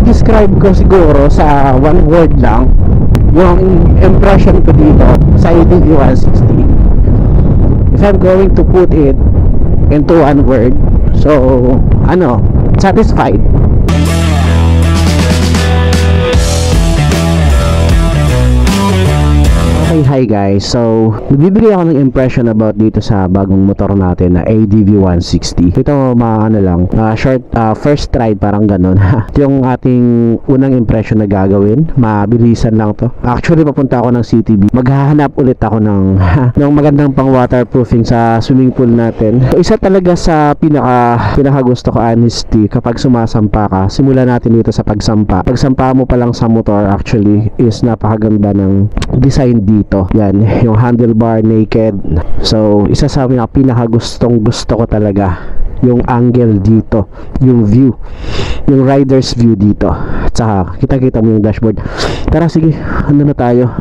i-describe ko siguro sa one word lang yung impression ko dito sa ADV 160. If I'm going to put it into one word, so ano, satisfied. Okay, hi guys. So, nagbibigay ako ng impression about dito sa bagong motor natin na ADV 160. Ito, ano lang, short, first ride, parang ganun. Yung ating unang impression na gagawin, mabilisan lang to. Actually, papunta ako ng CTB. Maghahanap ulit ako ng magandang pang waterproofing sa swimming pool natin. So, isa talaga sa pinaka gusto ko, honesty, kapag sumasampa ka, simulan natin dito sa pagsampa. Pagsampa mo pa lang sa motor, actually, is napakaganda ng design dito. Yan, yung handlebar naked. So, isa sa pinaka gusto ko talaga yung angle dito, yung view, yung rider's view dito. At saka, kita-kita mo yung dashboard. Tara, sige, ano na tayo?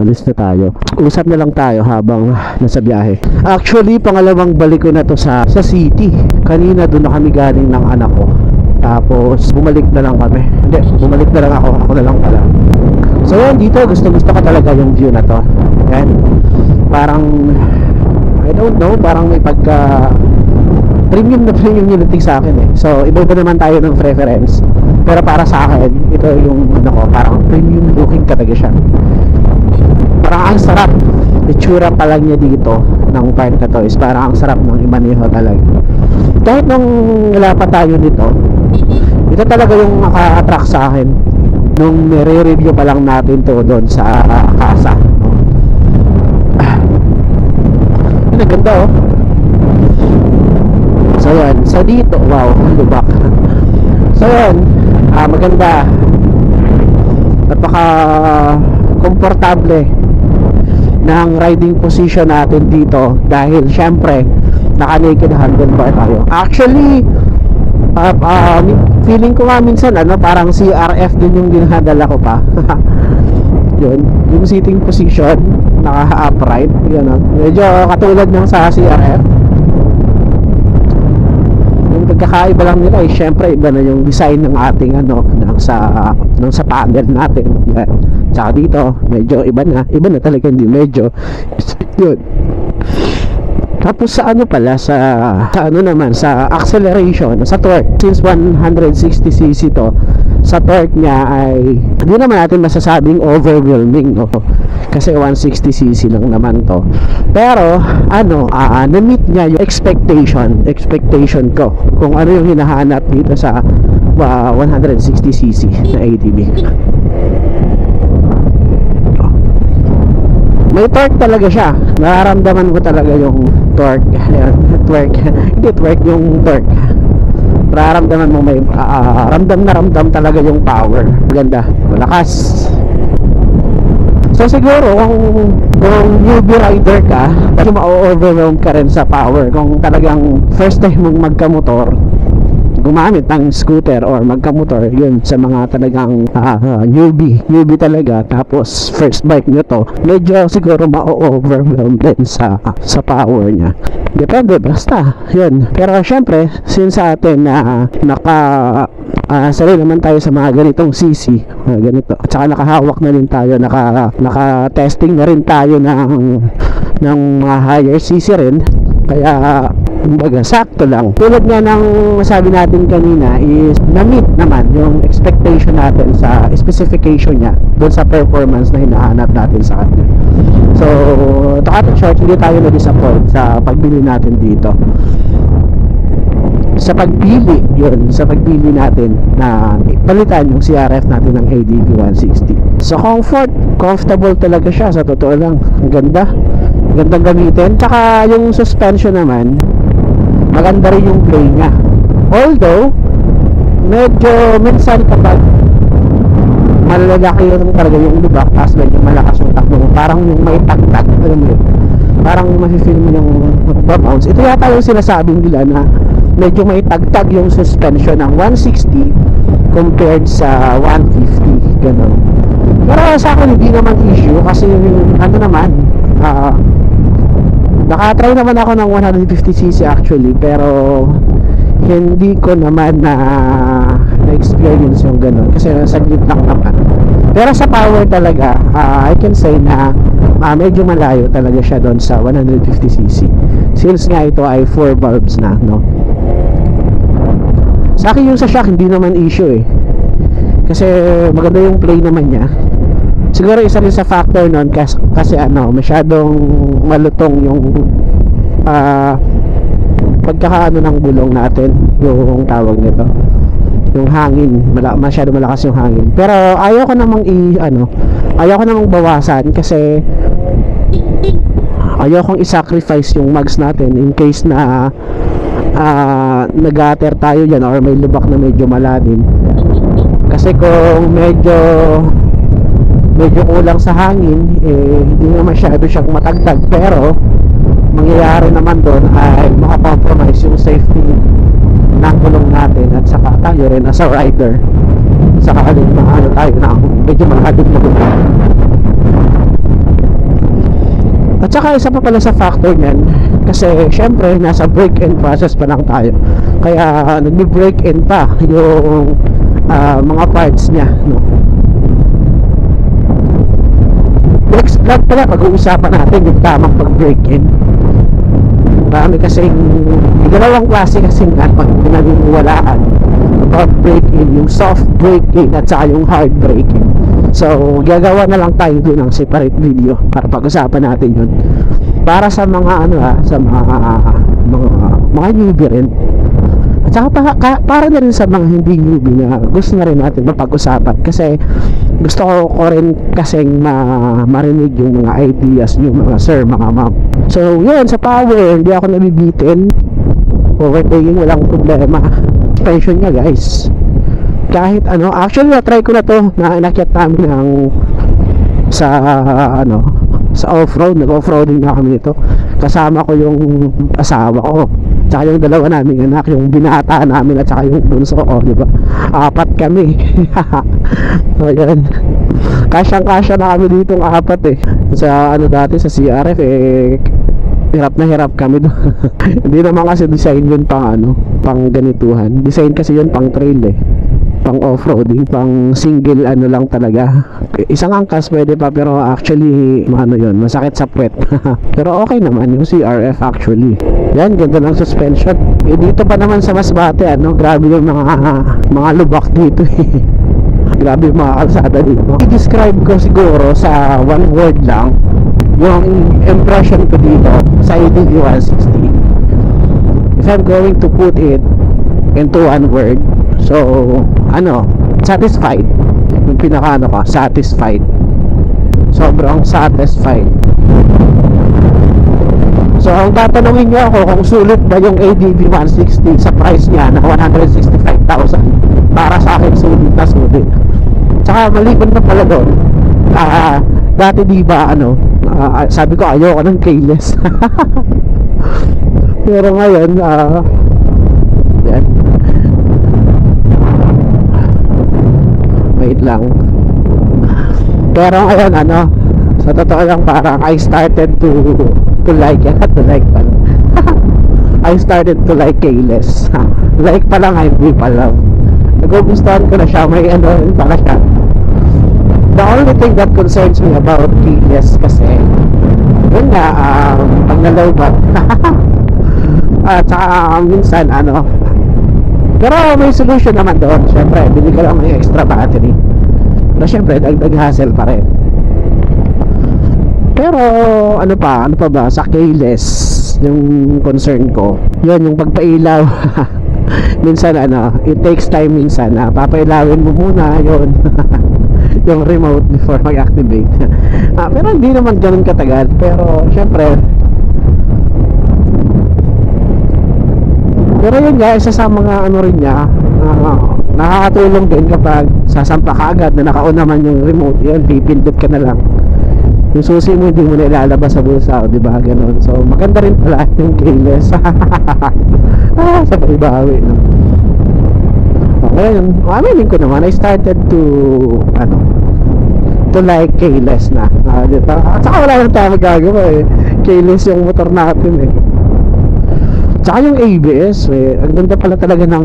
Alis na tayo. Usap na lang tayo habang nasa biyahe. Actually, pangalawang balik ko na to sa city. Kanina doon na kami galing ng anak ko. Tapos, bumalik na lang kami. Hindi, bumalik na lang ako. Ako na lang pala. So yan, dito gusto ko talaga yung view na to. Yan, parang I don't know, parang may pagka premium yung dating sa akin eh. So iba naman tayo ng preference, pero para sa akin ito yung ano ko, parang premium looking talaga siya. Parang ang sarap, itsura pa lang niya dito ng part na to is parang ang sarap ng imaneho talaga. Kahit nung wala pa tayo nito, ito talaga yung naka-attract sa akin nung nire-review pa lang natin to doon sa kasa. Ang ganda oh. So yan, sa dito, wow, lubak. So yan, maganda. Napaka komportable ng riding position natin dito dahil syempre naka-naked handlebar tayo. Actually, feeling ko nga minsan parang CRF din yung dinadala ko pa. Yun, yung sitting position naka-upright, yun medyo katulad ng sa CRF. Yung pagkakaiba lang nila syempre iba na yung design ng ating sa panel natin. Yan. Tsaka dito medyo iba na talaga, hindi medyo yun. Tapos sa sa acceleration, sa torque, since 160cc to, sa torque niya ay hindi naman natin masasabing overwhelming, no? Kasi 160cc lang naman to. Pero na-meet niya yung expectation ko kung ano yung hinahanap dito sa 160cc na ATV. May torque talaga siya. Nararamdaman ko talaga yung torque. Hindi torque, yung torque. Nararamdaman mo may ramdam talaga yung power. Ganda, malakas. So siguro kung newbie rider ka, kasi ma-overwhelm ka rin sa power. Kung talagang first time mong magkamotor, gumamit ng scooter or magkamotor, yun sa mga talagang newbie talaga, tapos first bike nyo to, medyo siguro ma-overwhelm din sa power nya. Depende, basta yun. Pero syempre, since sa atin sarili naman tayo sa mga ganitong CC, ganito, at saka nakahawak na rin tayo, naka-testing na rin tayo ng mga higher CC rin, kaya kumbaga sakto lang. Tulad nga ng sabi natin kanina is na-meet naman yung expectation natin sa specification niya doon sa performance na hinahanap natin sa kanya. So to cut it short, hindi tayo na-disappoint sa pagbili natin dito. Sa pagpili natin na palitan yung CRF natin ng ADV 160. So comfortable talaga siya, sa totoo lang. Ang gandang gamitin. Tsaka yung suspension naman, maganda rin yung play niya. Although medyo minsan kapag malalaki yun talaga yung lubak, tapos medyo malakas yung takbo mo, parang yung may tagtag, parang mafe-feel mo yung bounce. Ito yata yung sinasabing nila na medyo may tagtag yung suspension ng 160 compared sa 150, gano'n. Pero sa akin hindi naman issue kasi nakatry naman ako ng 150cc actually, pero hindi ko naman ma-experience yung ganun kasi saglit lang naman. Pero sa power talaga, I can say na medyo malayo talaga siya doon sa 150cc since nga ito ay 4 valves na, no? Sa akin yung sa shock hindi naman issue eh, kasi maganda yung play naman niya. Siguro isa rin sa factor nun kasi masyadong malutong yung pagkakaano ng gulong natin, yung tawag nito, yung hangin, masyado malakas yung hangin. Pero ayaw ko namang bawasan kasi ayaw kong i-sacrifice yung mags natin in case na nag-ater tayo dyan or may lubak na medyo malalim. Kasi kung medyo kulang sa hangin, hindi na masyado siyang matagtag, pero mangyayari naman doon ay makakompromise yung safety ng gulong natin at saka tayo rin as a rider saka tayo na medyo malalim na gulong. At saka isa pa pala sa factor nyan, kasi syempre nasa break-in process pa lang tayo, kaya nagbi-break-in pa yung mga parts nya, no? Next vlog pala pag-uusapan natin yung tamang pag-break-in. Marami kasing dalawang klase kasing pag pinagmumuwalaan about break-in, yung soft break-in at saka yung hard break-in. So gagawa na lang tayo doon ng separate video para pag-usapan natin yun, para sa mga sa mga newbie rin, at saka para na rin sa mga hindi newbie na gusto na rin natin mapag-usapan, kasi gusto ko rin kasing marinig yung mga ideas nyo mga sir, mga ma'am. So yun, sa power hindi ako nabibitin. Overtaking walang problema. Suspension nya guys, kahit actually na-try ko na to, na inakyat namin sa off-road, nag-off-roading na kami nito, kasama ko yung asawa ko tsaka yung dalawa naming anak, yung binata namin at saka yung bunso ko, diba? 4 kami. So yan, kasyang-kasya na kami ditong 4 sa dati sa CRF hirap na hirap kami doon. Hindi naman kasi design yun pang ganituhan, design kasi yun pang trail pang off-roading, pang single lang talaga. Isang angkas pwede pa, pero actually yun, masakit sa puwet. Pero okay naman yung CRF actually. Yan, ganda ng suspension. Dito pa naman sa Masbate, grabe yung mga lubak dito grabe yung mga kalsada dito. I-describe ko siguro sa one word lang yung impression ko dito sa ADV 160. If I'm going to put it into one word, so satisfied. Yung pinaka satisfied. Sobrang satisfied. So ang tatanungin nyo ako kung sulit ba yung ADV 160 sa price niya na 165,000, para sa akin sulit na sulit. Tsaka maliban na pala doon, dati diba sabi ko ayoko ng keyless. Pero ngayon yan, wait lang. Pero ngayon sa totoo lang, parang I started to like it, I started to like keyless. Like pa lang, hindi pa lang. Nagugustuhan ko na siya, may pala siya. The only thing that concerns me about keyless kasi yun nga, pag nalowbat at saka minsan pero may solution naman doon. Syempre bili ka lang ng extra battery, pero syempre dagdag hassle pa rin. Pero ano pa ba sa keyless, yung concern ko yun, yung pagpailaw. Minsan it takes time, minsan papailawin mo muna yun yung remote before mag-activate. Pero hindi naman ganun katagal. Pero syempre, pero yun nga, isa sa mga rin niya, nakakatulong din kapag sasampa ka agad na nakaon naman yung remote, yun, pipindot ka na lang. Yung susi mo hindi mo na ilalabas sa bulsa, diba? Ganun. So maganda rin pala yung keyless. Sabay bawi, no? Okay, aminin ko naman, I started to like keyless na. Diba? At saka wala nang tayo magagawa keyless yung motor natin Tsaka yung ABS ang ganda pala talaga ng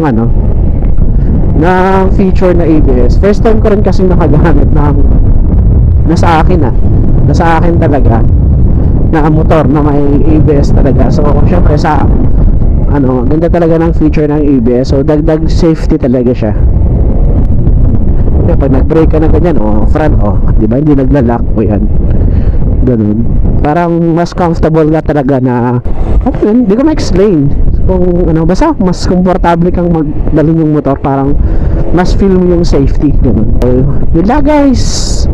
ng feature na ABS. First time ko rin kasi nakagamit ng nasa akin talaga na motor na may ABS talaga. So syempre sa ganda talaga ng feature ng ABS. So dagdag safety talaga siya. Kaya pag nag-brake ka na ganyan, front, di ba, hindi nagla-lock o yan. Ganun. Parang mas comfortable ka talaga na, hindi ko ma-explain kung basta mas komportable kang magdalhin yung motor, parang mas feel mo yung safety. Ganun. So, yun lang guys.